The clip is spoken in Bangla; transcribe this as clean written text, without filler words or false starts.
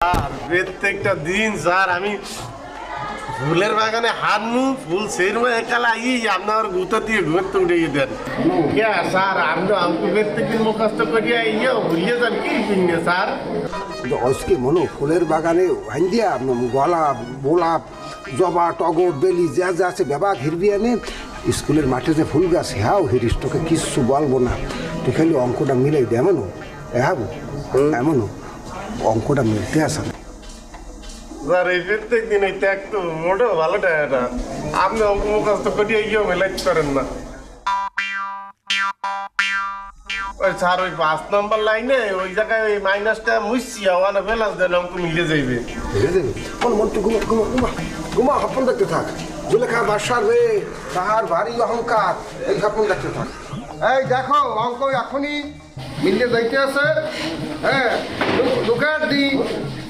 প্রত্যেকটা দিন স্যার আমি ফুলের বাগানে হারমু ফুল সেরমে একালা আপনার গুঁতো দিয়ে ঘুরতে উঠে দেন স্যার আপনি আমাকে প্রত্যেকদিন মুখস্থ করিয়া ভুলিয়ে যান কি কিনে স্যার আজকে মনো ফুলের বাগানে আইন দিয়া গোলাপ গোলাপ জবা টগর বেলি যা যা আছে বাবা ঘিরবি আনে স্কুলের মাঠে যে ফুল গাছ হ্যাঁ হিরিস তোকে কিচ্ছু বলবো না তুই খালি অঙ্কটা মিলাই দে এমনও হ্যাঁ এমনও অঙ্কটা মিলতে আসা না স্যার এই প্রত্যেক দিন এই ত্যাগ তো মোটেও ভালো টাকা আপনি অঙ্ক মুখস্থ করিয়া মেলাইতে পারেন না ওই স্যার ওই 5 নম্বর লাইনে ওই জায়গায় ওই মাইনাসটা মুছছি ওখানে ব্যালেন্স দেন অঙ্ক মিলে যাইবে বুঝে দেবে মন মন তুই ঘুমা ঘুমা ঘুমা ঘুমা স্বপ্ন দেখতে থাক জুলেখা বাসার রে তাহার ভারী অহংকার এই স্বপ্ন দেখতে থাক এই দেখো অঙ্ক এখনই মিলে যাইতে আছে হ্যাঁ দুঃখের দিন